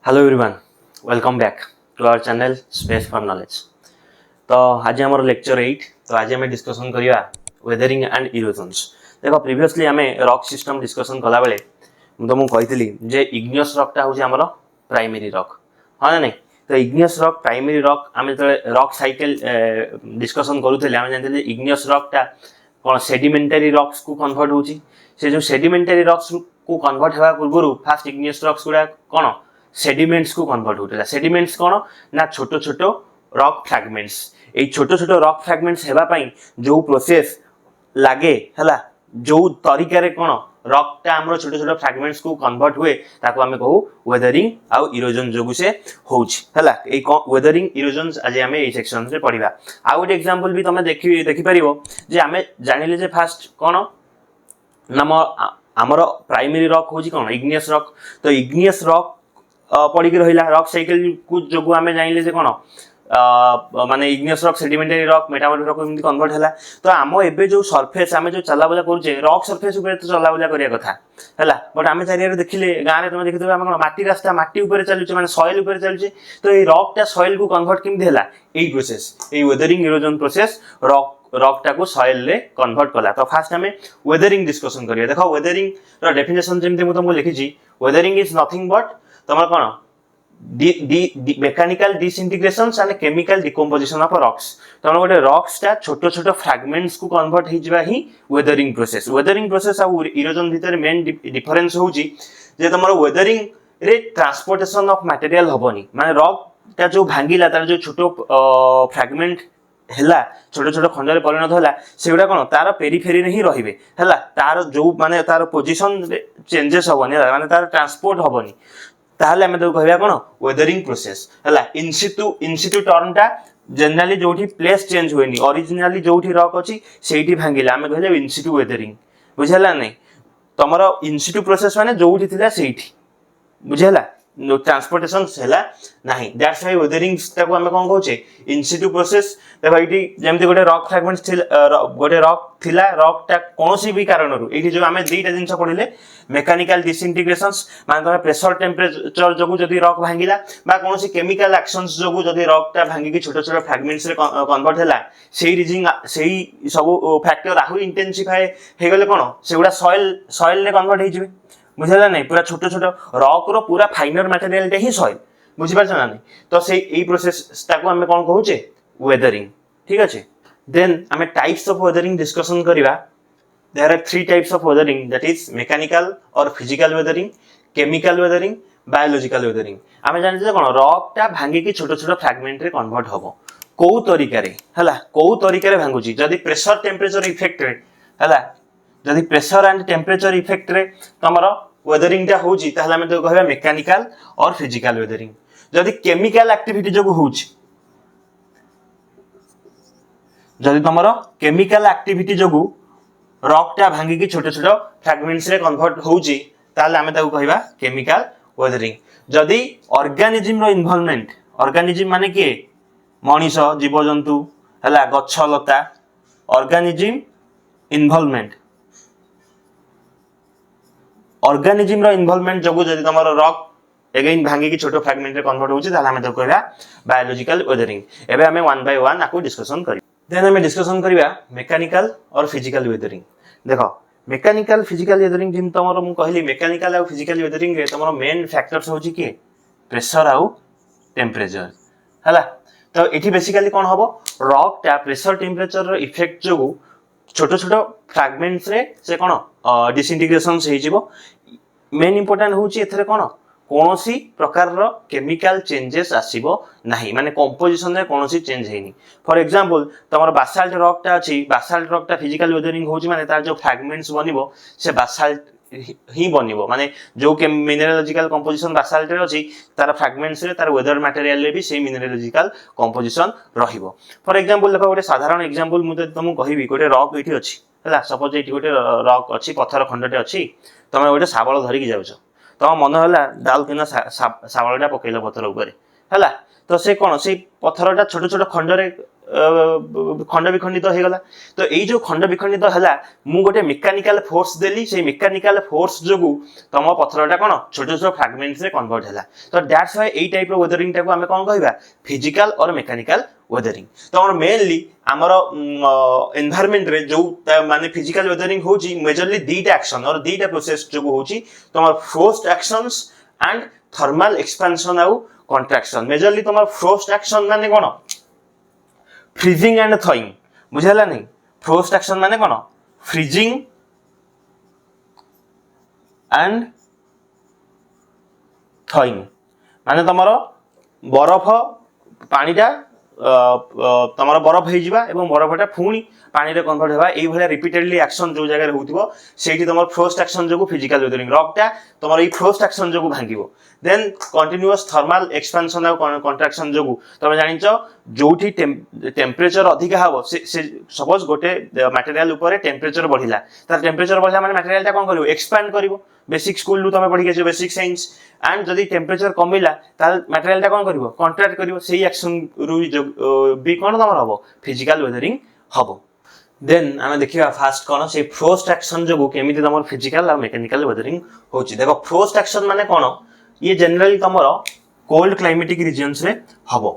Hello everyone, welcome back to our channel space for knowledge. तो आज आम lecture 8। तो आज आम डिस्कसन करिया वेदरिंग एंड इरोजन्स। देखो प्रीवियसली आम रॉक सिस्टम डिस्कसन कला बेले तुमको कही जे इग्नियस रॉकटा हूँ आमर प्राइमरी रॉक, हाँ ना नहीं। तो इग्नियस रॉक प्राइमरी रॉक आम जो रॉक साइकिल डिस्कसन करूँ आम जानते इग्नियस रॉकटा कौन सेडिमेंटरी रॉक्स को कन्वर्ट होची। से जो सेडिमेंटरी रॉक्स को कन्वर्ट होगा पूर्व फास्ट इग्नियस रॉक्स गुड़ा कौन सेडिमेंट्स को कन्वर्ट होता। सेडिमेंट्स कौन ना छोट छोट रॉक फ्रैगमेंट्स। ये छोट छोट रॉक फ्रैगमेंट्स हेबापई जो प्रोसेस लागे है जो तरीका कौन रॉकटा आम छोट छोट फ्रैगमेंट्स को कन्वर्ट हुए ताको आमे कहू वेदरिंग आउ इरोजन जो से होउछि हला। ए वेदरिंग इरोजन आज आम ए सेक्शन रे पढ़िबा। आ गोटे एग्जांपल भी तमे देखि परिबो जे आमे जानिले जे फास्ट कौन नाम आमर प्राइमरी रॉक होउछि कौन इग्नियस रॉक। तो इग्नियस रॉक पड़ी रहा रॉक साइकिल को जो आम जानिले जे कौन माने igneous rock sedimentary rock metamorphic rock एमती कन्वर्ट है। तो आम एबे जो सरफेस आम जो चलाबुला करुचे रॉक सरफेस ऊपर तो चलाबुला करिया कथा है। बट आम चारियारे देखिले गाँव में तुम देखिए आम माटी रास्ता माटी ऊपर चलुचे माने सॉइल ऊपर चलुचे। तो ये रॉकटा सॉइल को कन्वर्ट केमती है यही प्रोसेस ये वेदरिंग इरोजन प्रोसेस रॉकटा को सॉइल रे कन्वर्ट कला। तो फास्ट आम वेदरिंग डिस्कसन करिया। देखो वेदरिंग रो डेफिनेशन जेमती मु तुमको लिखिछि वेदरिंग इज नथिंग बट तुम कौन mechanical disintegration and chemical decomposition of rocks. तुम गोटे रॉक्स टा छोट छोट फ्रैगमेंट्स को कन्वर्ट हो ही वेदरिंग प्रोसेस। वेदरिंग प्रोसेस और इरोजन भितर मेन डिफरेंस होउची जे तुम वेदरिंग रे ट्रांसपोर्टेशन ऑफ मटेरियल हबनी माने रॉक टा जो भांगिला तार जो छोट फ्रैगमेंट है छोट छोट खंड में परिणत है सेगुड़ा कौन तार पेरीफेरी ही रही है तार जो माने तार पोजिशन चेंजेस हबनी माने तार ट्रांसपोर्ट हबनी ताहले हमें तो कहबा कोन वेदरिंग प्रोसेस हला। इनसिटू टर्मटा जनरली जोठी प्लेस चेंज होइनी ओरिजिनली जोठी रॉक अछि सेठी भांगिला हमें कहले इनसिटू वेदरिंग बुझला नहीं। तमरो इनसिटू प्रोसेस माने जोठी थिला सेठी बुझला नो ट्रांसपोर्टेशन हैला नाही दैट्स व्हाई वेदरिंग ताको हमें कोन कहूचे इनसिटू प्रोसेस। देखो इटी जेमति गोटे रॉक फ्रैगमेंट्स गोटे रॉक थिला रॉकटा कोनोसी भी कारणरू एठी जो हमें दुईटा जिंस पढिले मेकानिकल डिसइंटीग्रेशंस माने तमे प्रेशर टेम्परेचर जोगु जदी रॉक भांगिला बा कोनोसी केमिकल एक्शंस जोगु जदी रॉकटा भांगी कि छोट छोट फ्रैगमेंट्स रे कन्वर्ट हैला सेही रीजिंग सेही सब फैक्टर आहु इंटेंसिफाई हे गले कोन सेगुडा सॉइल रे कन्वर्ट हे जिवे बुझला नहीं। पूरा छोट छोट रॉक रो पूरा फाइनर मटेरियल ही सॉइल बुझी पारछ ना नहीं। तो से एई प्रोसेस ताको हमें कोन कहूचे वेदरिंग ठीक अछि। देन हमें टाइप्स ऑफ वेदरिंग डिस्कशन करिवा। There are 3 types of weathering that is mechanical or physical weathering chemical weathering biological weathering. आमे जानि जे कोन रॉकटा भांगी कि छोट छोट फ्रैगमेंट रे कन्वर्ट हबो को तरीका रे हला को तरीका रे भांगुची जदी प्रेशर टेम्परेचर इफेक्ट रे हला जदी प्रेशर एंड टेम्परेचर इफेक्ट रे तमरो वेदरिंग टा होउची ताहले हमें तो कहबा मैकेनिकल और फिजिकल वेदरिंग। जदी केमिकल एक्टिविटी जो होउची जदी तमरो केमिकल एक्टिविटी जो रॉकटा भांगी कि छोट छोट फ्रैगमेंट्स रे कन्वर्ट होउची ताहले हमें ताको कहबा केमिकल वेदरिंग। जदी ऑर्गेनिज्म रो इन्वॉल्वमेंट ऑर्गेनिज्म माने के मनीष जीवजंतु हला गछ लता ऑर्गेनिज्म इन्वॉल्वमेंट ऑर्गेनिज्म रो इन्वॉल्वमेंट जो जदी तमरो रॉक अगेन भांगी कि छोट फ्रैगमेंट रे कन्वर्ट होउची ताहले हमें तो कहबा बायोलॉजिकल वेदरिंग। एबे हमें वन बाय वन आको डिस्कशन करी। देन हमें discussion करिवा mechanical or physical weathering. देखो मैकेनिकल फिजिकल वेदरिंग जिन तमरो मु कहली मैकेनिकल और फिजिकल वेदरिंग रे तमरो मेन फैक्टर्स होची के प्रेशर आउ टेम्परेचर हला। तो एठी बेसिकली कोन हबो रॉक टा प्रेशर टेम्परेचर रो इफेक्ट जो छोट छोट फ्रैगमेंट्स रे से कोन डिसइंटीग्रेशन से हिजिबो। मेन इंपोर्टेंट होची एथरे कोन कोनोसी प्रकार रो केमिकल चेंजेस आसीबो नाही माने कंपोजिशन रे कोनोसी चेंज हेनी। फॉर एग्जांपल तमरो बासाल्ट रॉक टा अछि बासाल्ट रॉक टा फिजिकल वेदरिंग होची माने तार जो फ्रैगमेंट्स बनिबो से बासाल्ट ही बनिबो माने जो के मिनरलोजिकल कंपोजिशन बासाल्ट रे अछि तार फ्रैगमेंट्स रे तार वेदर मटेरियल रे भी से मिनरलोजिकल कंपोजिशन रहिबो। फॉर एग्जांपल देखो गोटे साधारण एग्जांपल मु तुमको कहबी गोटे रॉक एठी अछि हला सपोज एठी गोटे रॉक अछि पत्थर खंडटे अछि तमे गोटे साबळ धरि कि जाउछ तो मन होला डाल किना साबळटा पकेइलो पत्थर ऊपर हला। तो से कोन से पत्थरटा छोट छोट खंड रे खंड विखंडित हो गला तो यही जो खंड विखंडित है मु गोटे मेकानिकल फोर्स देली से मेकानिकल फोर्स जो तुम पथरटा कौन छोट छोट फ्रैगमेंट्स रे कन्वर्ट है तो दैट्स व्हाई एई टाइप रो वेदरिंग टाको आमे कौन कहबा फिजिकल और मेकानिकल वेदरिंग तो हमर मेनली हमर एनवायरनमेंट रे जो माने फिजिकल वेदरिंग होची मेजरली दीटा एक्शन और दीटा प्रोसेस जो होची तो हमर frost actions and thermal expansion आउ कंट्रैक्शन मेजरली तुम फ्रोस्ट एक्शन माने कोन फ्रीजिंग एंड थॉइंग बुझला नहीं फ्रोस्ट एक्शन माने कोन फ्रीजिंग एंड थॉइंग माने तमरो बरफ पानीटा तमरो बरफ हो जावा एवं बरफटा पुणी पानी रे कन्वर्ट होगा एई भलिया रिपीटेडली एक्शन जो जगह होतिबो सेठी तमर फ्रोस्ट एक्शन जो फिजिकल वेदरिंग रॉकटा तमर ई फ्रोस्ट एक्शन जो भांगिबो देन कंटीन्यूअस थर्मल एक्सपेंशन और कंट्रैक्शन जो तुम जानिचो जोठी टेम्परेचर अधिक हबो से सपोज गोटे मटेरियल ऊपर टेम्परेचर बढ़िला तार टेम्परेचर बढ़िला माने मटेरियल टा कोन करिवो एक्सपैंड करिवो बेसिक स्कूल रु तमे पढी के बेसिक साइंस एंड जदी टेम्परेचर कमिला तार मटेरियल टा कोन करिवो कंट्रैक्ट करिवो सेही एक्शन रु बी कोन तमर हबो फिजिकल वेदरिंग हबो देन आमे देखिबा फास्ट कोन से फ्रोस्ट एक्शन जो केमिति तमर फिजिकल और मैकेनिकल वेदरिंग होची देखो फ्रोस्ट एक्शन माने कोन ये जनरली तमर कोल्ड क्लाइमेटिक रीजन्स रे हबो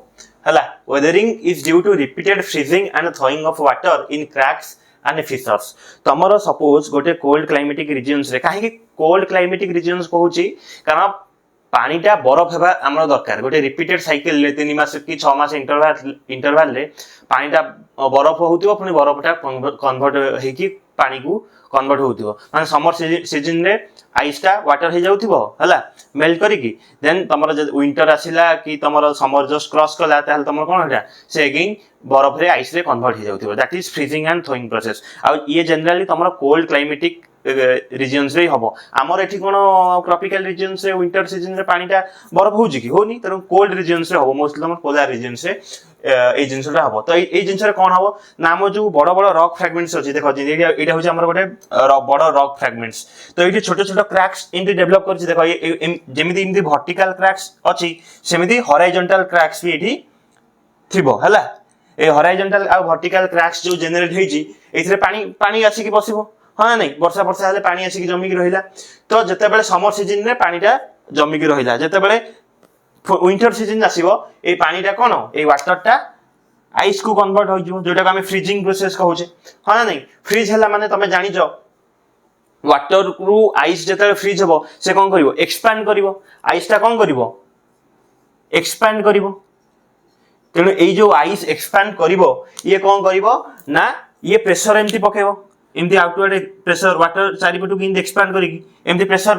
हला weathering is due to repeated freezing and thawing of water in cracks and fissures तमरो सपोज गोटे कोल्ड क्लाइमेटिक रीजन्स रे काहे कि कोल्ड क्लाइमेटिक रीजन्स कहूची कारण पानीटा बरफ हेबा हमर दरकार गोटे रिपीटेड साइकिल ले 3 मास कि 6 मास इंटरवल रे पानीटा बरफ होतिबो पुनी बरफटा कन्वर्ट हेकी पानी को कन्वर्ट होतिबो माने समर सीजन रे आइसटा वाटर हे जाउतिबो हला मेल्ट करिकी देन तमरो विंटर आसिला कि तमरो समर जस्ट क्रॉस कला ताल तमरो कोन हेटा से अगेन बरफ रे आइस रे कन्वर्ट हे जाउतिबो that is freezing and thawing process आ ये जनरली तमरो कोल्ड क्लाइमेटिक रीजन्स रे हबो हमर एठी कोन ट्रॉपिकल रीजन्स रे विंटर सीजन रे पानीटा बरफ होउची कि होनी तर कोल्ड रीजन्स रे हबो मोस्टली तमर पोलर रीजन्स रे ए जिंसटा हबो तो ए जिंस रे कोन हबो नाम जो बड़ बड़ रॉक फ्रैगमेंट्स अछि देखो एटा होची हमर गोटे बड़ रॉक फ्रैगमेंट्स तो एठी छोटे छोटे क्रैक्स इनटी डेवलप करछि देखो जेमिति इनटी वर्टिकल क्रैक्स अछि सेमिति हॉरिजॉन्टल क्रैक्स भी एठी थिबो हला ए हॉरिजॉन्टल आ वर्टिकल क्रैक्स जो जनरेट हेछि एथिरे पानी पानी आसी कि बसिबो हाँ नहीं वर्षा वर्षा हेले पानी आसी कि जमी कि रहिला तो जते बेले समर सीजन रे पानीटा जमी कि रहिला जते बेले विंटर सीजन आसीबो ए पानीटा कोन ए वाटरटा आइस को कन्वर्ट हो जो जोटा हमें फ्रीजिंग प्रोसेस कहूचे हाँ नहीं फ्रीज हला माने तमे जानि जो वाटर रु आइस जते फ्रीज हबो से कोन करिवो एक्सपैंड करिवो आइसटा कोन करिवो एक्सपैंड करिवो तेनु एई जो आइस एक्सपैंड करिवो ये कोन करिवो ना ये प्रेशर एम्ति पकेबो एमती आउटवर्ड प्रेशर वाटर चारिपटू कि एक्सपैंड करिकी एमती प्रेशर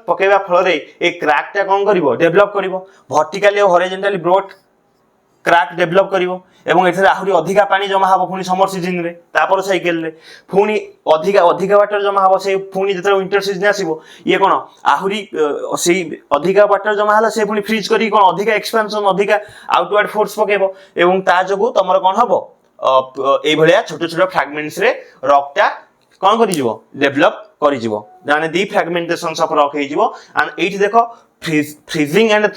पकेबा फल रे ए क्रैकटा कोन करिवो डेवलप करिवो वर्टिकली और हॉरिजॉन्टली ब्रॉड क्रैक डेवलप करिवो एवं एथरे आहुरी अधिका पानी जमा हबो पुनी समर सीजन रे तापर साइकिल रे पुनी अधिका वाटर जमा हबो से पुनी जते विंटर सीजन आसीबो ये कोन आहुरी सेही अधिका वाटर जमा हला से पुनी फ्रीज करी कोन अधिका एक्सपेंशन अधिका आउटवर्ड फोर्स पकेबो एवं ता जगु तमर कोन हबो ए भलिया छोट छोट फ्रैगमेंट्स रे रॉकटा कोन करि जिवो डेवलप करि जिवो जाने दी फ्रैगमेंटेशंस ऑफ रॉक हे जिवो एंड एठी देखो फ्रीजिंग एंड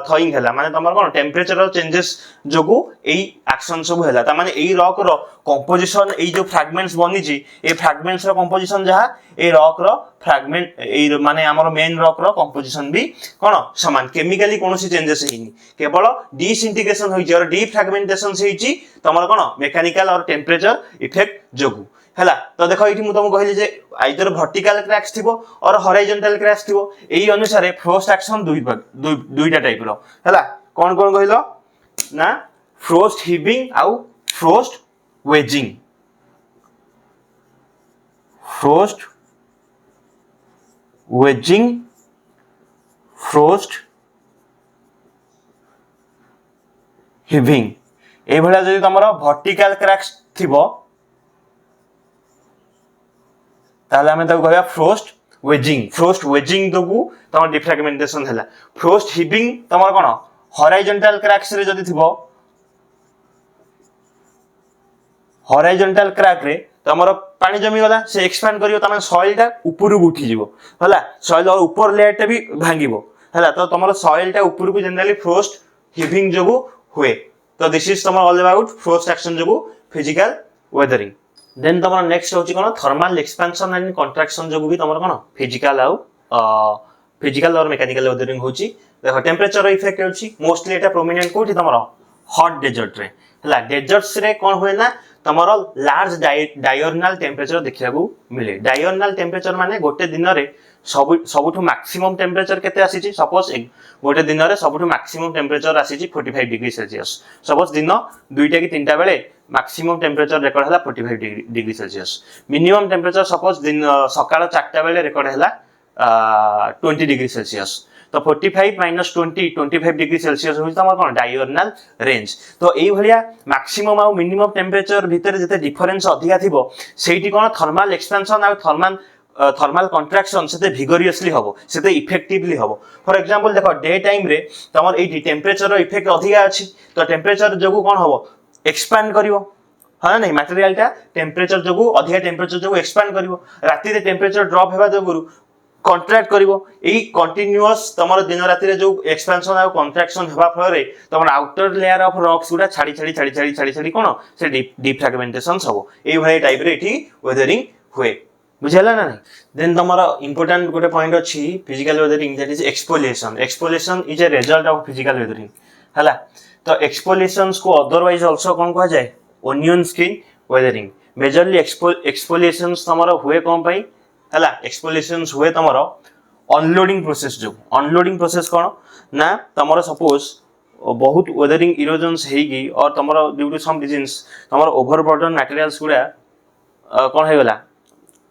थॉइंग हला माने तमर कोन टेम्परेचर चेंजेस जोगु एई एक्शन सब हला त माने एई रॉक रो कंपोजिशन एई जो फ्रैगमेंट्स बनि जी ए फ्रैगमेंट्स रो कंपोजिशन जहा ए रॉक रो फ्रैगमेंट एई माने हमर मेन रॉक रो कंपोजिशन भी कोन समान केमिकली कोनोसी चेंजेस हेनी केवल डिसइंटीग्रेशन होई जे और डी फ्रैगमेंटेशन हेची तमर कोन मैकेनिकल और टेम्परेचर इफेक्ट जोगु हला तो देखो एठी मु तुमको कहली जे आइदर वर्टिकल क्रैक्स थिबो और हॉरिजॉन्टल क्रैक्स थिबो एई अनुसार फ्रोस्ट एक्शन दुईटा टाइप रो हला कोन कोन कहिलो ना फ्रोस्ट हीविंग आउ frost wedging frost wedging frost heaving ए भला जदि तमरो वर्टिकल क्रैक्स थिबो ताले हमें ताको कहया फ्रोस्ट वेजिंग दगु तमर डिफ्रैगमेंटेशन हला फ्रोस्ट हीविंग तमर कोन हॉरिजॉन्टल क्रैक्स रे जदि थिबो हॉरिजॉन्टल क्रैक रे तमर पानी जमी गला से एक्सपैंड करियो तमन सॉइल टा ऊपर उठी जिवो हला सॉइल और ऊपर लेयर टा भी भांगिबो हला तो तमर सॉइल टा ऊपर को जनरली फ्रोस्ट हीविंग जगु हुए तो दिस इज तुम ऑल अबाउट फोर्स्ड एक्शन जो फिजिकल वेदरिंग देन तुम नेक्स्ट हूँ कौन थर्माल एक्सपेंशन एंड कंट्राक्शन जो भी तुम कौन फिजिकल फिजिकल और मेकानिकल वेदरिंग होची देखो टेम्परेचर इफेक्ट होची मोस्टली एटा प्रोमिनेंट कोठी तुम हॉट डेजर्ट रे हला डेजर्ट्स रे कौन हुए ना तुमर लार्ज डायर्नल टेम्परेचर देखा मिले डायर्नल टेम्परेचर माने गोटे दिन रे सबुठु मैक्सिमम टेम्परेचर केते आसीची सपोज गोटे दिन रे सबुठु मैक्सिमम टेम्परेचर आसीची 45 डिग्री सेल्सियस सपोज दिन 2टा कि 3टा बेले मैक्सिमम टेम्परेचर रेकॉर्ड हला 45 degree Celsius minimum temperature suppose दिन सकाळ 4टा बेले रेकॉर्ड हला 20 डिग्री सेल्सियस तो 45 माइनस 25 डिग्री सेल्सियस होई तमर कोन डायर्नल रेंज तो एई भलिया मैक्सिमम आ मिनिमम टेम्परेचर भितर जते डिफरेंस अधिका थिबो सेठी कोन थर्मल एक्सपेंशन आ थर्मल कंट्राक्शन सेते भिगोरियसली हबो सेते इफेक्टिवली हबो फॉर एग्जांपल देखो डे टाइम रे तमर एई टेम्परेचर रो इफेक्ट अधिका अछि तो टेम्परेचर जोगु कोन हबो एक्सपैंड करिवो हाँ नहीं मटेरियल टा टेम्परेचर जोगु अधिका टेम्परेचर जोगु एक्सपैंड करिवो राती रे टेम्परेचर ड्रॉप हेबा जोगु कॉन्ट्रैक्ट करिवो एई कंटीन्यूअस तमर दिन राती रे जो एक्सपेंशन आ कंट्रैक्शन हेबा फल रे तमर आउटर लेयर ऑफ रॉक्स गुडा छाड़ी कोन से डिफ्रैगमेंटेशंस हबो एई भई टाइप रे एठी वेदरिंग हुए बुझला ना नहीं देन तमर इंपोर्टेंट गोटे पॉइंट अछि physical weathering that is exfoliation is a result of physical weathering हला तो एक्सफोलिएशंस को अदरवाइज आल्सो कोन कहा जाय ओनियन स्किन वेदरिंग मेजरली एक्सफोलिएशंस तमर हुए कोन पई हला एक्सफोलिएशंस हुए तमर अनलोडिंग प्रोसेस जो अनलोडिंग प्रोसेस कोन ना तमर सपोज बहुत वेदरिंग इरोजन्स हेगी और तमर ड्यू टू सम रीजंस तमर ओवरबर्डन मटेरियल्स गुडा कोन हे गला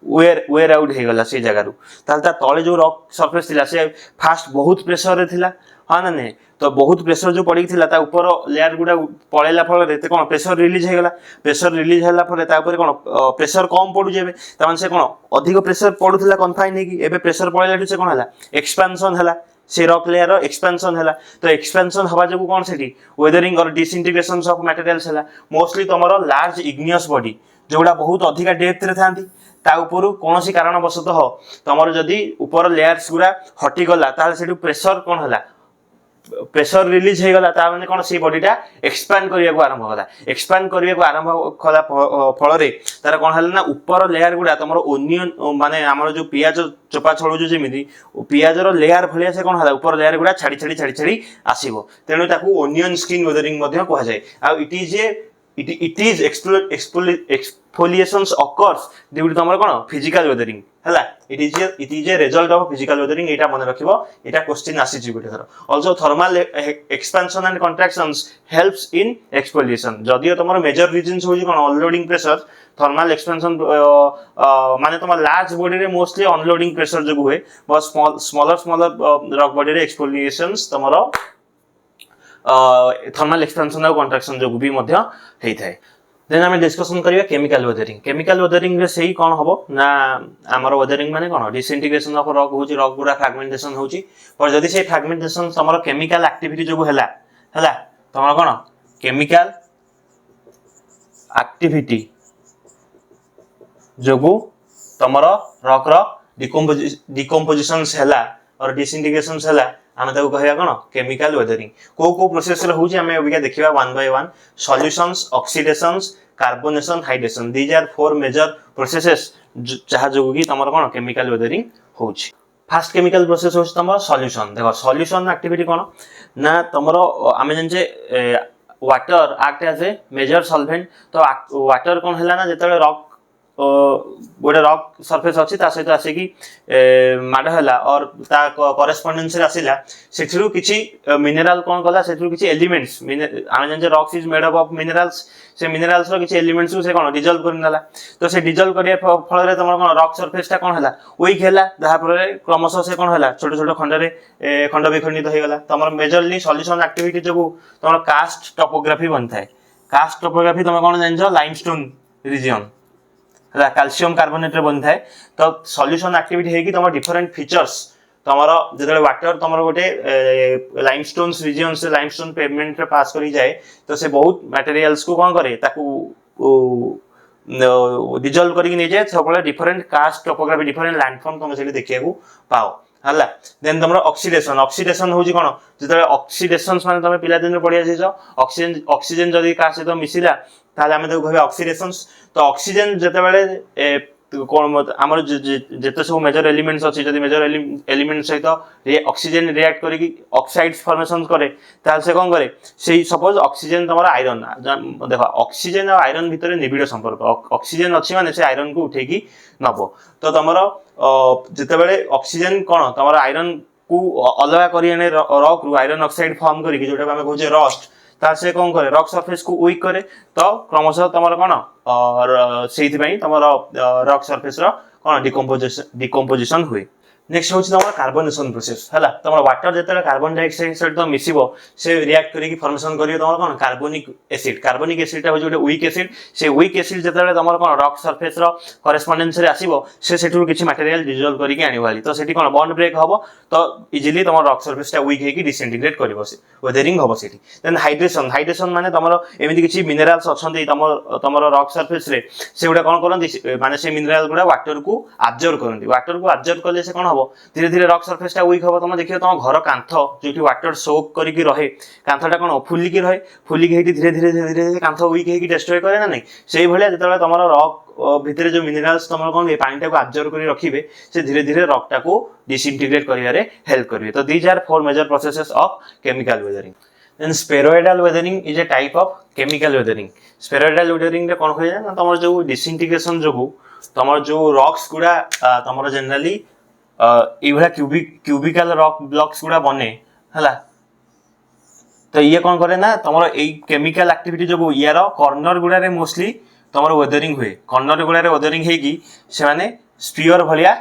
वेयर आउट हे गला से जगह रु ताल ता तळे जो रॉक सरफेस थिला से फास्ट बहुत प्रेशर रे थिला हां ना ने तो बहुत प्रेशर जो पड़ी थिला ता ऊपर लेयर गुडा पळेला फल रे ते कोन प्रेशर रिलीज हे गला प्रेशर रिलीज होला फले ता ऊपर कोन प्रेशर कम पडु जेबे ता माने से कोन अधिक प्रेशर पडुथिला कन्फाइन हे कि एबे प्रेशर पळेला से कोन हला एक्सपेंशन हला से रॉक लेयर रो एक्सपेंशन हला तो एक्सपेंशन हवा जो कोन सेठी वेदरिंग और डिसइंटीग्रेशंस ऑफ मटेरियल्स हला मोस्टली तमरो लार्ज इग्नियस बॉडी जोडा बहुत अधिक डेप्थ रे थांती ता ऊपर कोनोसी कारण वशत हो तमरो जदी ऊपर लेयर्स गुडा हटी गला ताले सेठु प्रेशर कोन हला प्रेशर रिलीज हे गला ता माने कोन सी बॉडीटा एक्सपैंड करिया को आरंभ होला एक्सपैंड करिया को आरंभ खला फल रे तार कोन हला ना ऊपर लेयर गुडा तमरो ओनियन माने हमरो जो पियाज चोपा छळु जो जेमिति पियाज रो लेयर भलिया से कोन हला ऊपर लेयर गुडा छाड़ी आसीबो तेनु ताकू ओनियन स्किन वेदरिंग मध्ये कोहा जाय आ it is exfoliations occurs due to तमर कोन फिजिकल वेदरिंग हला it is a result of physical weathering एटा मन रखिबो एटा क्वेश्चन आसी जी गुटे थर also thermal expansion and contractions helps in exfoliation जदियो तमर मेजर रीजंस होजी कोन अनलोडिंग प्रेशर थर्मल एक्सपेंशन माने तमर लार्ज बॉडी रे mostly unloading pressure जो हुए बस स्मॉलर रॉक बॉडी रे एक्सफोलिएशंस तमर थर्मल एक्सपेंशन और कंट्रैक्शन जो भी मध्य हेई थाए देन हम डिस्कशन करिया केमिकल वेदरिंग रे सेही कोन हबो ना हमर वेदरिंग माने कोन डिसइंटीग्रेशन ऑफ रॉक होची रॉक गुडा फ्रैगमेंटेशन होची पर जदी से फ्रैगमेंटेशन हमर केमिकल एक्टिविटी जो हला तमर कोन केमिकल एक्टिविटी जोगु तमर रॉक रो डिकम्पोजिशंस हला और डिसइंटीग्रेशंस हला आमे ताको कहया कोन केमिकल वेदरिंग को प्रोसेस रे होची आमे अबिका देखिबा one by one solutions oxidations carbonation hydration these are four major processes जहा जोगु की तमर कोन केमिकल वेदरिंग होची फर्स्ट केमिकल प्रोसेस होची तमर सॉल्यूशन देखो सॉल्यूशन एक्टिविटी कोन ना तमर आमे जंजे water act as a major solvent तो वाटर कोन हला ना जेतले रॉक गोटे रॉक सरफेस अच्छी ता सहित आसे कि माड हला और ता करेस्पोंडेंस रे आसिला सेठिरु किछि मिनरल कोन कला सेठिरु किछि एलिमेंट्स आमे जंजे rocks is made up of minerals से मिनरल्स रो किछि एलिमेंट्स को से कोन डिसॉल्व करनला तो से डिसॉल्व करिया फल रे तमर कोन रॉक सरफेस ता कोन हला वीक हला जहा पर क्रमशः से कोन हला छोटो छोटो खंड रे खंड विखंडित हो गला तमर मेजरली सॉल्यूशन एक्टिविटी जो तमर कास्ट टोपोग्राफी बनथाय कास्ट टोपोग्राफी तमर कोन जानजो लाइमस्टोन रीजन कैल्शियम कार्बोनेट रे बन थाए तो सॉल्यूशन एक्टिविटी है कि तमर डिफरेंट फीचर्स तमर जेतले वाटर तमर गोटे लाइमस्टोन रीजन से लाइमस्टोन पेवमेंट रे पास करी जाए तो से बहुत मटेरियल्स को कोन करे ताकू डिसॉल्व करी नै जाए सबले different karst topography different landform तुम से देखिया को पाओ हला देन तुम ऑक्सीडेशन ऑक्सीडेशन होची कोन जेते ऑक्सीडेशंस माने तुम पिला दिन पढिया जे ऑक्सीजन ऑक्सीजन जदी का सहित मिसिला ताले हमें तो कहबे ऑक्सीडेशंस तो ऑक्सीजन जेते बेले कोन हमर जेते सब मेजर एलिमेंट्स अछि जदी मेजर एलिमेंट सहित ऑक्सीजन रिएक्ट करी कि ऑक्साइड्स फॉर्मेशन करे ताल से कोन करे से सपोज ऑक्सीजन तमरा आयरन देखो ऑक्सीजन और आयरन भितर निबिड़ संपर्क ऑक्सीजन अछि माने से आयरन को उठे की नबो तो तमरा जेते बेले ऑक्सीजन कोन तमरा आयरन को अलगा करी एने रॉक रु आयरन ऑक्साइड फॉर्म करी कि जोटा हमें कहूजे रस्ट तार से कौन करे रॉक सरफेस को वीक करे तो क्रमशः तमर कोन और सेहि पई तमर रॉक सरफेस रो कोन डिकम्पोजिशन हुए नेक्स्ट होची तमर कार्बोनेशन प्रोसेस हला तमर वाटर जेते कार्बन डाइऑक्साइड सहित मिसिबो से रिएक्ट करी कि फॉर्मेशन करियो तमर कोन कार्बोनिक एसिड ता होची वीक एसिड से वीक एसिड जेते तमर कोन रॉक सरफेस रो करेस्पोंडेंस रे आसीबो से सेठु किछि मटेरियल डिसॉल्व करी कि आनी वाली तो सेठी कोन बॉन्ड ब्रेक हबो तो इजीली तमर रॉक सरफेस ता वीक हे कि डिसइंटीग्रेट करिवो से वेदरिंग हबो सेठी देन हाइड्रेशन माने तमर एमिति किछि मिनरल्स अछन्ती तमर रॉक सरफेस रे से गुडा कोन करन्ती माने से मिनरल गुडा वाटर को एब्जॉर्ब करले से कोन धीरे धीरे रॉक सरफेस टा वीक हम तुम देखिए तुम घर कांथ जो वाटर सोक करके रहे कांथटा कौन फुलिकी रहे फुलिकी धीरे धीरे धीरे धीरे कांथ वीक होगी डिस्ट्रॉय करे ना नहीं से भाया जो तुम रॉक भितर जो मिनरल्स तुम कौन पानी टाक एब्जॉर्ब कर रखिए से धीरे धीरे रॉक टाको डिसइंटीग्रेट करिवारे हेल्प करिवे तो these are 4 major processes of chemical weathering then spheroidal weathering is a type of chemical weathering spheroidal weathering रे कोन होय ना तुम जो डिसइंटीग्रेशन जो तुम जो रॉक्स गुडा तुम जनरली इभला क्यूबिकल रॉक ब्लॉक्स गुडा बने हला तो ये कौन करे ना तमरो ए केमिकल एक्टिविटी जो यार कॉर्नर गुडा रे मोस्टली तमरो वेदरिंग हुए कॉर्नर गुडा रे वेदरिंग हे की से माने स्फीयर भलिया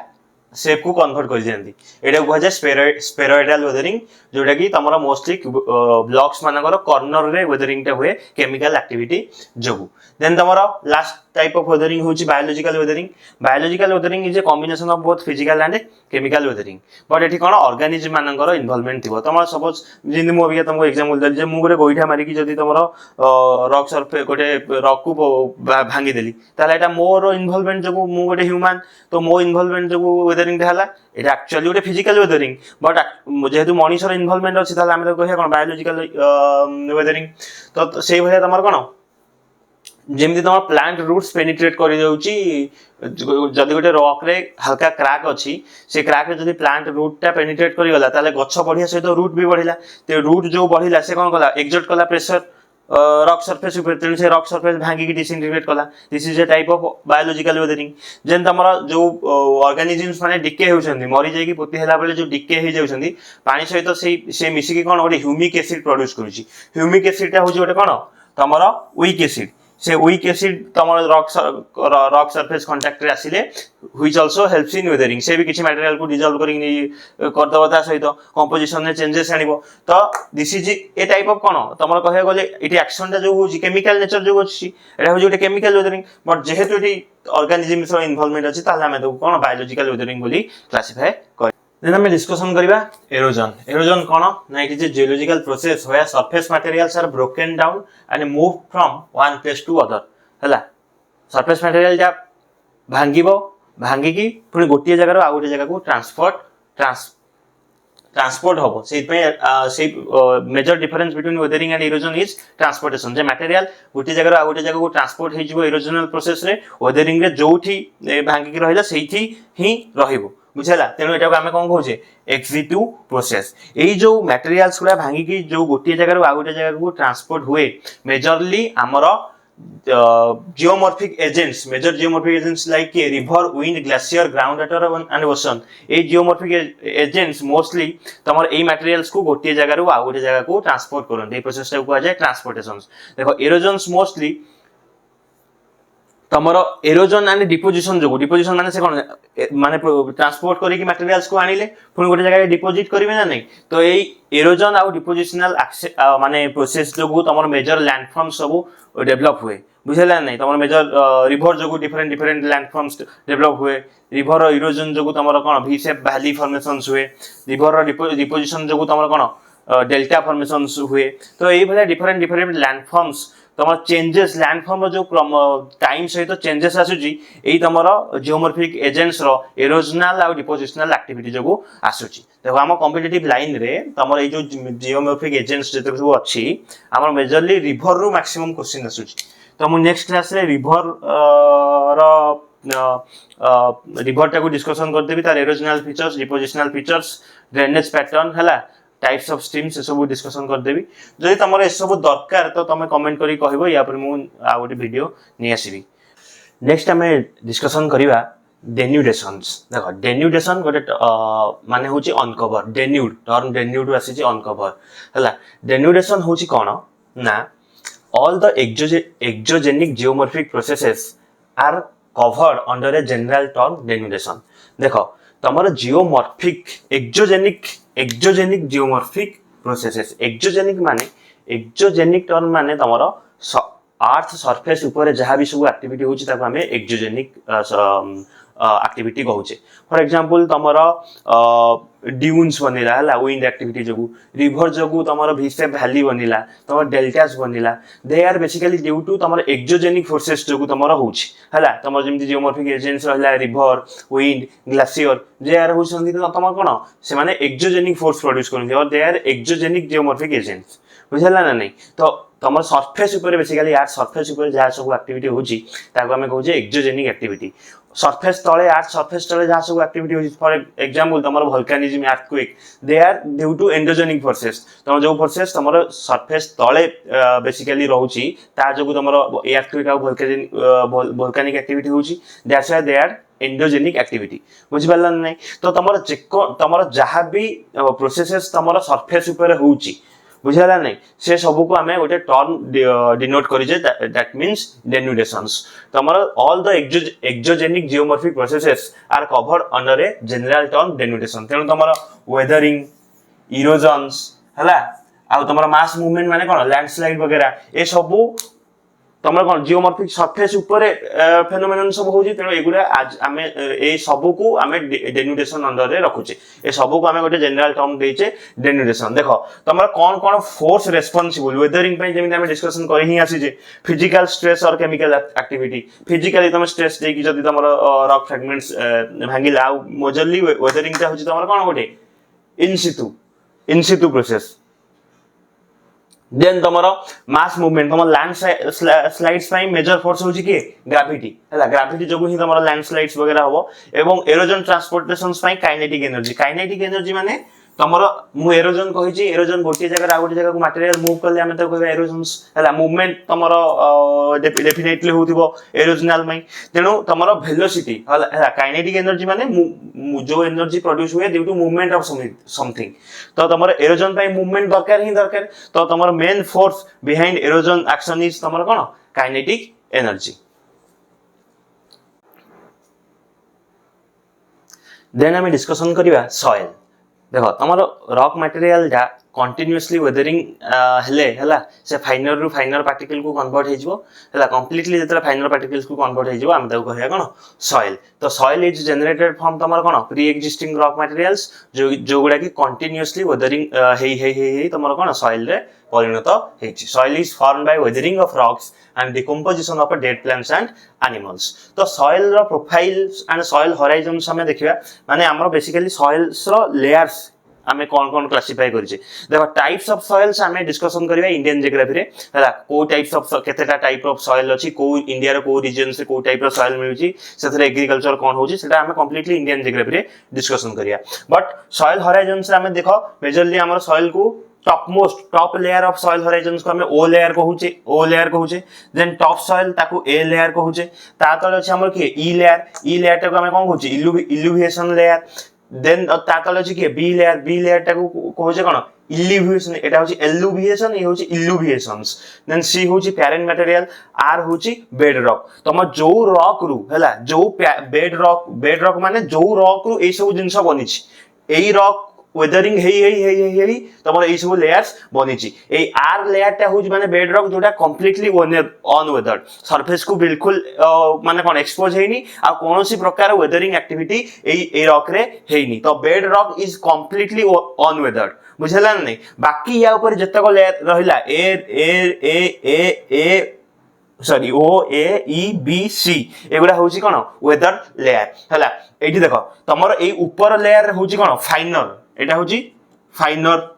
शेप को कन्वर्ट कर दियंती एटा को जे स्पेरोइडल वेदरिंग जोटा की तमरो मोस्टली ब्लॉक्स मानकर कॉर्नर रे वेदरिंग टा हुए केमिकल एक्टिविटी जोगु देन तमरो लास्ट टाइप ऑफ वेदरिंग होची biological weathering is a combination of both physical and chemical weathering but एठी कोन ऑर्गेनिज्म मानकर इन्वॉल्वमेंट थिबो तमरो सपोज जिंदि मो भी तुमको एग्जांपल देली जे मु गोटे गोइठा मारी की जदी तमरो रॉक सरफेस गोटे रॉक को भांगी देली ताले एटा मोर इन्वॉल्वमेंट जो मु गोटे ह्यूमन तो मो इन्वॉल्वमेंट जो वेदरिंग हला एटा एक्चुअली गोटे फिजिकल वेदरिंग बट जेहेतु मनुष्यर इन्वॉल्वमेंट अछि ताले हम तो कहिया कोन बायोलॉजिकल वेदरिंग तो सेही भलिया तमर कोन जेमती तुम प्लांट रूट्स पेनिट्रेट कर जदि गोटे रॉक रे हल्का क्रैक अच्छी से क्रैक रे जदि प्लांट रूट टा पेनिट्रेट कर गला ताले गच्छ बढ़िया सहित रूट भी बढ़िला ते रूट जो बढ़िला से कोन कला एक्सर्ट कला प्रेशर रॉक सरफेस ऊपर तेणु से रॉक सरफेस भांगी की डिसइंटीग्रेट कला this is a type of biological weathering जेन तमरा जो ऑर्गेनिजम्स माने डिके होउछन्ती मरि जाई की पोती हला बेले जो डिके हे जाउछन्ती पानी सहित से मिसी की कोन गोटे ह्यूमिक एसिड प्रोड्यूस करूची ह्यूमिक एसिड टा होची गोटे कोन तमरा वीक एसिड से वीक एसिड तमर रॉक सरफेस कांटेक्ट रे आसिले which also helps in weathering से भी किछि मटेरियल को डिसॉल्व करिक नै कर दबता सहित कंपोजिशन रे चेंजेस आनिबो तो this is a type of cone तमर कहे गले इटी एक्शन ता जो होची केमिकल नेचर जो होची एटा होची गोटे केमिकल वेदरिंग बट जेहेतु इटी ऑर्गेनिजम्स रो इन्वॉल्वमेंट अछि ताले हम तो कोन बायोलॉजिकल वेदरिंग बोली क्लासिफाई कर देन हम डिस्कशन करिबा एरोजन कोन ना it is a geological process where surface materials are broken down and move from one place to other हला सरफेस मटेरियल जा भांगी की पुनी गोटिए जगह आ गोटे जगह को ट्रांसपोर्ट होबो से major difference between weathering and erosion is transportation जे मटेरियल गोटिए जगह आ गोटे जगह को ट्रांसपोर्ट हे जिवो इरोजनल प्रोसेस रे वेदरिंग रे जोठी भांगी की रहिला सेठी ही रहिबो बुझला तेणु एटा को आमे कोन कहूचे एक्सिटिव प्रोसेस एई जो मटेरियल्स गुडा भांगी की जो गोटिए जगह आ गोटे जगह को ट्रांसपोर्ट हुए मेजरली हमरो geomorphic agents like river wind glacier ground water and ocean A geomorphic agents mostly तमर ए मटेरियल्स को गोटिए जगह आ गोटे जगह को ट्रांसपोर्ट करन ए प्रोसेस टा को जाय ट्रांसपोर्टेशन देखो इरोजन्स मोस्टली तमरो एरोजन एंड डिपोजिशन माने से कोन माने ट्रांसपोर्ट करी की मटेरियल्स को आनिले पुनी गोटे जगह डिपोजिट करिवे ना नहीं तो एई एरोजन आ डिपोजिशनल माने प्रोसेस जो तमरो मेजर लैंडफॉर्म्स सब डेवलप हुए बुझला नहीं तमरो मेजर रिवर जो डिफरेंट लैंडफॉर्म्स डेवलप हुए रिवर इरोजन जो तमरो कोन वी शेप वैली फॉर्मेशंस हुए रिवर डिपोजिशन जो तमरो कोन डेल्टा फॉर्मेशंस हुए तो एई भले डिफरेंट लैंडफॉर्म्स तमर चेंजेस लैंडफॉर्म जो टाइम सहित चेंजेस आसुची एई तमर जियोमॉर्फिक एजेंट्स रो इरोजनल आ डिपोजिशनल एक्टिविटी जो आसुची देखो आम कॉम्पिटिटिव लाइन रे तमर ए जो जियोमॉर्फिक एजेंट्स जते सब अछि हमर मेजरली रिवर रो मैक्सिमम क्वेश्चन आसुची तो मु नेक्स्ट क्लास रे रिवर रो रिवर टाको डिस्कशन कर देबी तार erosional features depositional features drainage pattern हला टाइप्स ऑफ स्ट्रीम से सब डिस्कशन कर देबी जदि तमर ए सब दरकार तो तमे कमेंट करी कहबो या पर मु आ गोटे वीडियो नि आसीबी नेक्स्ट हमें डिस्कशन करिवा डेन्यूडेशंस देखो डेन्यूडेशन गोटे माने होची अनकवर डेन्यूड टर्म डेन्यूड आसी अनकवर हला डेन्यूडेशन होची कोन ना all the exogenic geomorphic processes are covered under a general term denudation देखो तमरो geomorphic exogenic geomorphic processes exogenic term माने तमरो अर्थ सरफेस ऊपर जहाँ भी सब एक्टिविटी होची ताको हमें एक्सोजेनिक एक्टिविटी कहूचे फॉर एग्जांपल तमरो ड्यून्स बनिला हला विंड एक्टिविटी जोगु रिवर जोगु तमरो भिसे वैली बनिला तमरो डेल्टास बनिला they are basically due to तमरो एक्सोजेनिक फोर्सेस जोगु तमरो होची हला तमरो जेमति जियोमॉर्फिक एजेंट्स रहला रिवर विंड ग्लेशियर जे आर होसंदी तमरो कोन से माने एक्सोजेनिक फोर्स प्रोड्यूस करन और they are exogenic geomorphic agents बुझला ना नहीं तो तमर सरफेस ऊपर बेसिकली यार सरफेस ऊपर जहाँ सब एक्टिविटी होची ताको हमें कहूचे एक्सोजेनिक एक्टिविटी सरफेस तले आर्थ सरफेस तले जहाँ सब एक्टिविटी होची फॉर एग्जांपल तमर volcanism earthquake they are due to endogenic forces तमर जो फोर्सेस तमर सरफेस तले बेसिकली रहउची ता जोगु तमर अर्थक्वेक आ वोल्केनिक एक्टिविटी होची that's why they are endogenic activity बुझि पारला नहीं तो तमर जहाँ भी प्रोसेसेस तमर सरफेस ऊपर होची बुझला नहीं से सब को हमें गोटे टर्म डिनोट करिजे दैट मींस डेन्यूडेशंस तमर all the exogenic geomorphic processes are covered under a general term denudation तेनु तमर वेदरिंग इरोजन्स हला आ तमर मास मूवमेंट माने कोन लैंडस्लाइड वगैरह ए सब तमर कोन जियोमॉर्फिक सरफेस ऊपर फेनोमेनन सब होजी तेनु एगुडा आज हमें ए सब को हमें डेन्यूडेशन अंडर रे रखुचे ए सब को हमें गोटे जनरल टर्म देचे डेन्यूडेशन देखो तमर कोन फोर्स रेस्पोंसिबल वेदरिंग पे जेमिति हमें डिस्कशन करि ही आसी जे फिजिकल स्ट्रेस और केमिकल एक्टिविटी फिजिकली तम स्ट्रेस दे कि जदी तमर रॉक फ्रैगमेंट्स भांगिला मोजरली वेदरिंग ता होची तमर कोन गोटे इन सितु प्रोसेस देन तमरो मास मूवमेंट तमर लैंड स्लाइड्स पाई मेजर फोर्स होची के ग्रेविटी हला ग्रेविटी जोगु ही तमरो लैंड स्लाइड्स वगैरह होबो एवं एरोजन ट्रांसपोर्टेशंस पाई काइनेटिक एनर्जी माने तमरो मु एरोजन कहि छी एरोजन गोटे जगह आ गोटे जगह को मटेरियल मूव करले हमें तो कहबा एरोजन्स हला मूवमेंट तमरो डेफिनेटली होतिबो एरोजनल में तेनु तमरो वेलोसिटी हला काइनेटिक एनर्जी माने जो एनर्जी प्रोड्यूस हुए due to movement of something तो तमरो एरोजन पाई मूवमेंट दरकार तो तमरो main force behind erosion action is तमरो कोन काइनेटिक एनर्जी देन हमें डिस्कशन करिवा सॉइल देखो तमर रॉक मटेरियल जा कंटीन्यूअसली वेदरिंग हेले हला से फाइनर रु फाइनर पार्टिकल को कन्वर्ट हे जिवो हला कंप्लीटली जेतरा फाइनर पार्टिकल्स को कन्वर्ट हे जिवो हम ताको कहया कोन सॉइल तो सॉइल इज जनरेटेड फ्रॉम तमर कोन प्री एक्जिस्टिंग रॉक मटेरियल्स जो गुडा की कंटीन्यूअसली वेदरिंग हे तमर कोन सॉइल रे परिणत हेछि soil is formed by weathering of rocks and decomposition of a dead plants and animals तो soil रो profiles and soil horizons हमें देखिबा माने हमरो बेसिकली soils रो layers हमें कौन क्लासिफाई करिचे देखो टाइप्स ऑफ सॉइल्स हमें डिस्कशन करिबा इंडियन जियोग्राफी रे हला को टाइप्स ऑफ केतेटा टाइप ऑफ सॉइल अछि को इंडिया रो को रीजन से को टाइप रो सॉइल मिलुची सेथरे एग्रीकल्चर कोन होची सेटा हमें कंप्लीटली इंडियन जियोग्राफी रे डिस्कशन करिया बट सॉइल होराइजन्स रे हमें देखो मेजरली हमरो सॉइल को top layer of soil horizons को हमें ओ लेयर कहूचे देन टॉप सॉइल ताको ए लेयर कहूचे ता तळे अछि हमर के ई लेयर टाको हमें कोन कहूचे इल्यूविएशन लेयर देन ता तळे अछि के बी लेयर टाको कहूचे कोन इल्यूविएशन एटा होची एल्यूविएशन ए होची इल्यूविएशंस देन सी होची पैरेंट मटेरियल आर होची बेड रॉक तम जो रॉक रु हला जो बेड रॉक माने जो रॉक रु ए सब जिंस बनिछि एई रॉक वेदरिंग हे तमर ए सब लेयर्स बनिछि ए आर लेयर टा होज माने बेड रॉक जोटा कंप्लीटली अनवेदर्ड सरफेस को बिल्कुल माने कोन एक्सपोज हेनी आ कोनोसी प्रकार वेदरिंग एक्टिविटी ए रॉक रे हेनी तो bed rock is completely unweathered बुझेला नहीं बाकी या ऊपर जतक लेयर रहिला ए सॉरी ओ ए ई बी सी एगुड़ा हूँ कौन वेदर लेयर है ये देख तुम ये ऊपर लेयर हूँ कौन फाइनर यहाँ हूँ फाइनर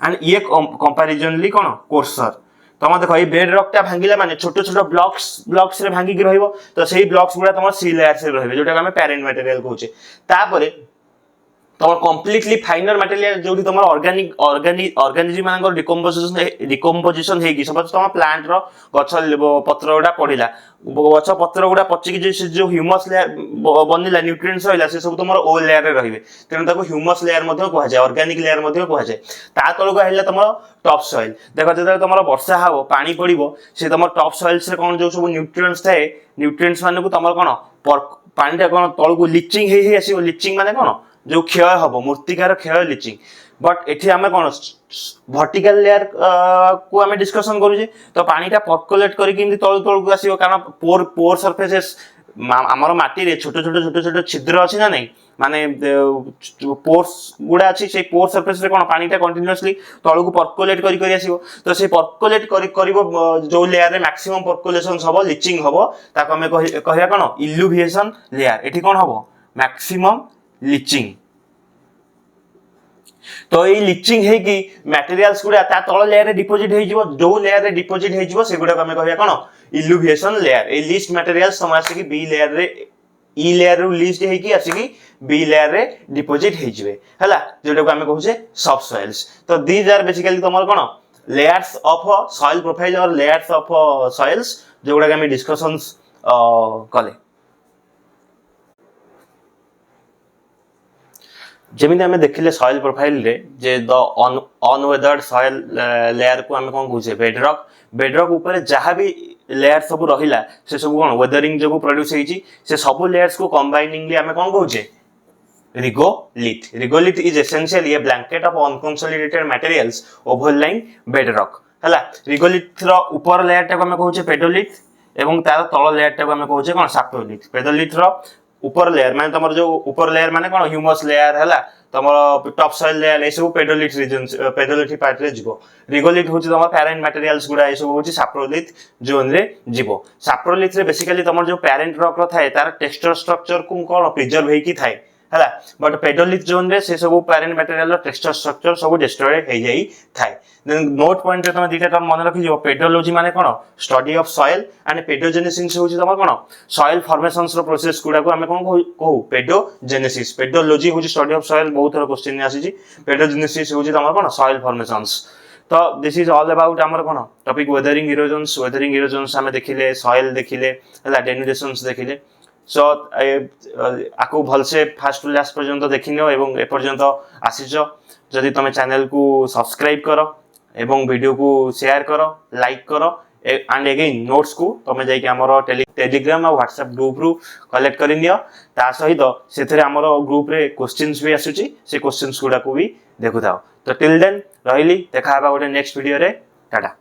एंड ये कंपैरिजनली कौन कोर्सर तुम देख ये बेड रॉक टा भांगिला माने छोट छोट ब्लॉक्स रे भांगी रहिबो तो सेही ब्लॉक्स गुड़ा तुम सी लेयर से रहिबे जोटा हम पेरेंट मटेरियल कहूचे तापरे तुम कम्प्लीटली फाइनर मटेरियल जो तुम ऑर्गेनिज्म मान डिकम्पोजिशन हेगी सपोज तुम प्लांट रो गछ पत्र गुड़ा पड़िला गछ पत्र गुड़ा पचिकी जो ह्यूमस लेयर बनिला न्यूट्रिएंट्स रहिला से सब तुम ओ लेयर रे रहिबे तेणु ताको ह्यूमस लेयर मध्ये कहै जाय ऑर्गेनिक लेयर मध्ये कहै जाय ता तळको हेला तुम टॉप सॉइल देखो जेतले तुम वर्षा हबो पानी पड़िबो से तुम टॉप सॉइल्स रे कोन जो सब न्यूट्रिएंट्स थाए न्यूट्रिएंट्स माने को तुम कोन पानी टा कोन तळको लीचिंग हे आसीबो लीचिंग माने कोन जो क्षय हम मूर्तिकार क्षय लीचिंग बट एठी आमे कोन वर्टिकल लेयर को आमे डिस्कशन करूजे तो पानीटा पर्कोलेट करी किंती तळ को आसीबो कारण पोर सरफेसेस हमर माटी रे छोट छोट छिद्र अछि ना नहीं माने पोर्स गुडा अछि से पोर सरफेस रे कोन पानीटा कंटीन्यूअसली तळ को पर्कोलेट करी आसीबो तो से पर्कोलेट करिबो जो लेयर रे मैक्सिमम पर्कोलेशन हबो लीचिंग हबो ताको आमे कहिया कोन इल्यूविएशन लेयर एठी कोन हबो मैक्सिमम लीचिंग तो ये लीचिंग है कि मटेरियल्स गुडा ता तळ लेयर रे डिपोजिट हे जिवो जो लेयर रे डिपोजिट हे जिवो से गुडा हमें कहया कोन इल्यूविएशन लेयर ए लिस्ट मटेरियल्स समझ कि बी लेयर रे ई लेयर रो लिस्ट हे कि आसी कि बी लेयर रे डिपोजिट हे जिवे हला जोटा को हमें कहूचे सब सॉइल्स तो दीज आर बेसिकली तमर कोन लेयर्स ऑफ सॉइल प्रोफाइल और लेयर्स ऑफ सॉइल्स जोटा हमें डिस्कशंस कले जमी आम देखिले सॉइल प्रोफाइल रे जे द अनवेदर्ड सॉइल लेयर को आम कौन कहूचे बेडरॉक ऊपर जहाँ भी लेयर सब रहिला से सब कौन वेदरिंग जो प्रोड्यूस होईची से सब लेयर्स को कंबाइनिंगली आम कौन कहूचे रिगोलिथ इज एसेंशियल ये blanket of unconsolidated materials overlying bedrock हला रिगोलिथ रो ऊपर लेयर टा को आम कहूचे पेडोलिथ एवं तार तळ लेयर टा को आम कहूचे कौन सैप्रोलिथ पेडोलिथ रो ऊपर लेयर माने तमर जो ऊपर लेयर माने कोन ह्यूमस लेयर हला तमर टॉप सॉइल लेयर ए सब पेडोलिथ रीजन पेडोलिथ पार्ट रे जिवो रिगोलिथ होची तमर पेरेंट मटेरियल्स गुडा ए सब होची सैप्रोलिथ जोन रे जिवो सैप्रोलिथ रे बेसिकली तमर जो पेरेंट रॉक रो थाए तार टेक्सचर स्ट्रक्चर को कोन प्रिजर्व हेकी थाए हला बट पेडोलिथ जोन रे से सब पेरेंट मटेरियल रो टेक्सचर स्ट्रक्चर सब डिस्ट्रॉय हे जाई थाए देन नोट पॉइंट रे तमे दीटा टर्म मन रखि जो पेडोलॉजी माने कोन study of soil and pedogenesis होची तमर कोन सॉइल फॉर्मेशंस रो प्रोसेस गुडा को हमें कोन कहू पेडोजेनेसिस पेडोलॉजी होची स्टडी ऑफ सॉइल बहुत थोड़ा क्वेश्चन आसी छी पेडोजेनेसिस होची तमर कोन सॉइल फॉर्मेशंस तो दिस इज ऑल अबाउट हमर कोन टॉपिक वेदरिंग इरोजन्स हमें देखिले सॉइल देखिले हला डेनुडेशंस देखिले सो आको भलसे फास्ट टू लास्ट पर्यंत देखिनो एवं ए पर्यंत आसीजो जदि तुम चैनल को सब्सक्राइब करो एवं वीडियो को शेयर करो लाइक करो एंड अगेन नोट्स को तुम जाइए आमर टेलीग्राम और व्हाट्सएप ग्रुप रु कलेक्ट कर नियो ता सहित से आमर ग्रुप रे क्वेश्चंस भी आसुची से क्वेश्चंस गुडा को भी देखु थाओ तो टिल देन रहिली देखा गोटे नेक्स्ट वीडियो रे टाटा।